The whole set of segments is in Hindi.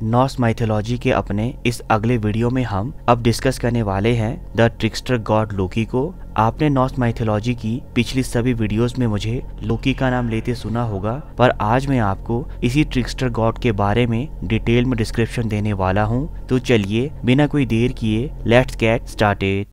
नॉर्स माइथोलॉजी के अपने इस अगले वीडियो में हम अब डिस्कस करने वाले हैं द ट्रिकस्टर गॉड लोकी को। आपने नॉर्स माइथोलॉजी की पिछली सभी वीडियोस में मुझे लोकी का नाम लेते सुना होगा, पर आज मैं आपको इसी ट्रिकस्टर गॉड के बारे में डिटेल में डिस्क्रिप्शन देने वाला हूं। तो चलिए बिना कोई देर किए let's get started.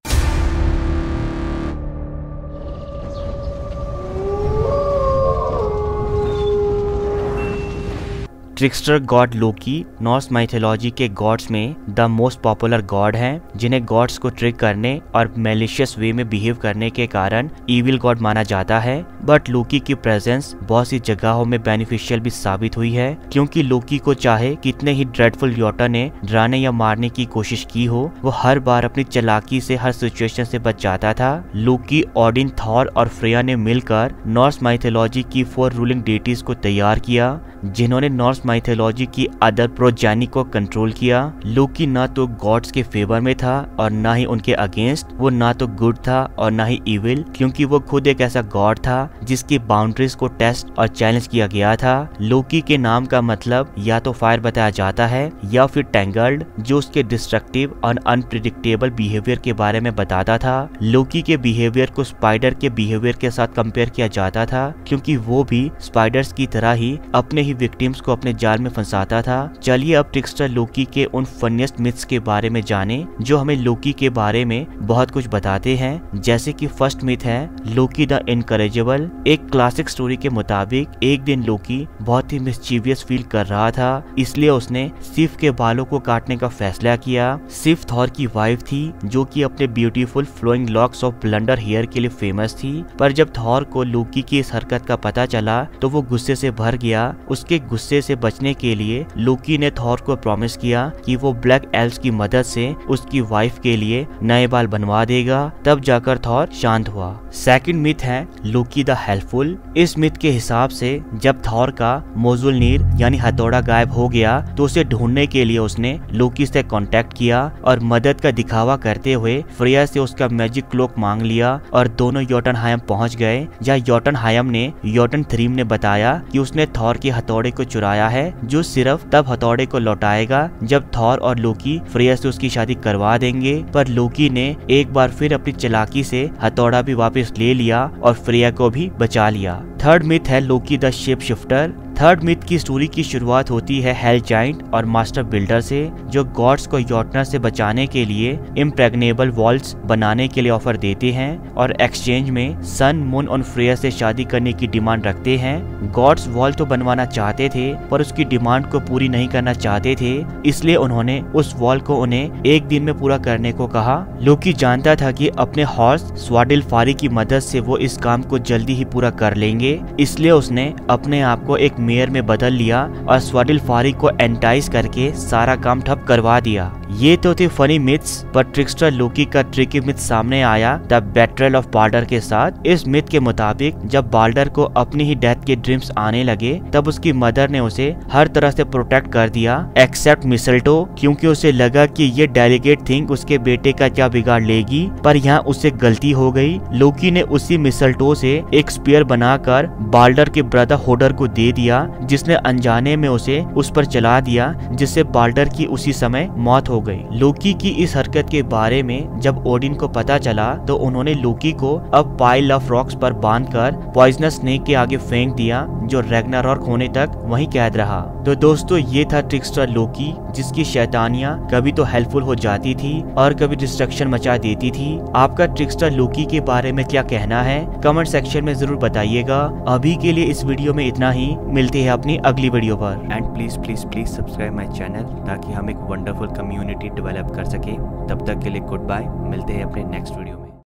Trickster god Loki Norse mythology के गॉड्स में द मोस्ट पॉपुलर गॉड हैं, जिन्हें गॉड्स को ट्रिक करने और मैलिशियस वे में बिहेव करने के कारण इविल गॉड माना जाता है। बट लोकी की प्रेजेंस बहुत सी जगहों में बेनिफिशियल भी साबित हुई है, क्योंकि लोकी को चाहे कितने ही ड्रेडफुल योटा ने डराने या मारने की कोशिश की हो, वो हर बार अपनी चालाकी से हर सिचुएशन से बच जाता था। लोकी, ओडिन, थॉर और फ्रेया ने मिलकर नॉर्स माइथोलॉजी की 4 रूलिंग डेटीज को तैयार किया, जिन्होंने नॉर्स माइथोलॉजी की अदर प्रोजेनी को कंट्रोल किया। लोकी ना तो गॉड्स के फेवर में था और ना ही उनके अगेंस्ट। वो ना तो गुड था और ना ही इविल, क्योंकि वो खुद एक ऐसा गॉड था जिसकी बाउंड्रीज को टेस्ट और चैलेंज किया गया था। लोकी के नाम का मतलब या तो फायर बताया जाता है या फिर टैंगल्ड, जो उसके डिस्ट्रक्टिव और अनप्रिडिक्टेबल बिहेवियर के बारे में बताता था। लोकी के बिहेवियर को स्पाइडर के बिहेवियर के साथ कंपेयर किया जाता था, क्योंकि वो भी स्पाइडर्स की तरह ही अपने ही विक्टिम्स को अपने जाल में फंसाता था। चलिए अब ट्रिकस्टर लोकी के उन फनीस्ट मिथ्स के बारे में जाने जो हमें लोकी के बारे में बहुत कुछ बताते हैं। जैसे कि फर्स्ट मिथ है लोकी द इनकरेजेबल। एक क्लासिक स्टोरी के मुताबिक एक दिन लोकी बहुत ही मिस्चीवियस फील कर रहा था, इसलिए उसने सिफ के बालों को काटने का फैसला किया। सिफ थॉर की वाइफ थी, जो कि अपने beautiful flowing locks of blonde hair के लिए फेमस थी। पर जब थॉर को लोकी की इस हरकत का पता चला तो वो गुस्से से भर गया। उसके गुस्से से बचने के लिए लोकी ने थॉर को प्रॉमिस किया कि वो ब्लैक एल्व्स की मदद से उसकी वाइफ के लिए नए बाल बनवा देगा। तब जाकर थॉर शांत हुआ। सेकंड मिथ है लोकी द हेल्पफुल। इस मिथ के हिसाब से जब थॉर का मोजुलनीर यानी हथौड़ा गायब हो गया तो उसे ढूंढने के लिए उसने लोकी से कांटेक्ट किया और मदद का दिखावा करते हुए फ्रेया से उसका मैजिक क्लोक मांग लिया और दोनों योटनहाइम पहुंच गए, जहाँ योटनहाइम ने योटनथ्रीम ने बताया कि उसने थॉर के हथौड़े को चुराया है, जो सिर्फ तब हथौड़े को लौटाएगा जब थॉर और लोकी फ्रेया से उसकी शादी करवा देंगे। पर लोकी ने एक बार फिर अपनी चालाकी से हथौड़ा भी वापस ले लिया और फ्रेया को भी बचा लिया। थर्ड मिथ है Loki the shape shifter. Third myth की स्टोरी की शुरुआत होती है हेल जाइंट और मास्टर बिल्डर से, जो गॉड्स को योटनर से बचाने के लिए इम्प्रेग्नेबल वॉल्स बनाने के लिए ऑफर देते हैं और एक्सचेंज में सन, मून और फ्रेया से शादी करने की डिमांड रखते हैं। गॉड्स वॉल तो बनवाना चाहते थे पर उसकी डिमांड को पूरी नहीं करना चाहते थे, इसलिए उन्होंने उस वॉल को उन्हें एक दिन में पूरा करने को कहा। लोकी जानता था कि अपने हॉर्स स्वाडिलफारी की मदद से वो इस काम को जल्दी ही पूरा कर लेंगे, इसलिए उसने अपने आप को एक मेयर में बदल लिया और स्वाडिलफारी को एंटाइज करके सारा काम ठप करवा दिया। ये तो थे फनी मिथ्स, पर ट्रिकस्टर लोकी का ट्रिकी मिथ सामने आया द बेट्रेल ऑफ बाल्डर के साथ। इस मिथ के मुताबिक जब बाल्डर को अपनी ही डेथ के ड्रीम्स आने लगे तब उसकी मदर ने उसे हर तरह से प्रोटेक्ट कर दिया एक्सेप्ट मिसल्टो, क्योंकि उसे लगा कि ये डेलिकेट थिंग उसके बेटे का क्या बिगाड़ लेगी। पर यहाँ उससे गलती हो गई। लोकी ने उसी मिसल्टो से एक स्पीयर बनाकर बाल्डर के ब्रदर होडर को दे दिया, जिसने अनजाने में उसे उस पर चला दिया, जिससे बाल्डर की उसी समय मौत हो गई। लोकी की इस हरकत के बारे में जब ओडिन को पता चला तो उन्होंने लोकी को अब पाइल ऑफ रॉक्स पर बांधकर पॉइजनस स्नेक के आगे फेंक दिया, जो रैग्नारॉक होने तक वहीं कैद रहा। तो दोस्तों ये था ट्रिकस्टर लोकी, जिसकी शैतानियां कभी तो हेल्पफुल हो जाती थी और कभी डिस्ट्रक्शन मचा देती थी। आपका ट्रिकस्टर लोकी के बारे में क्या कहना है कमेंट सेक्शन में जरूर बताइएगा। अभी के लिए इस वीडियो में इतना ही, मिलते हैं अपनी अगली वीडियो पर। And please please please subscribe my channel, ताकि हम एक वंडरफुल कम्युनिटी डेवलप कर सके। तब तक के लिए गुड बाय, मिलते हैं अपने नेक्स्ट वीडियो में।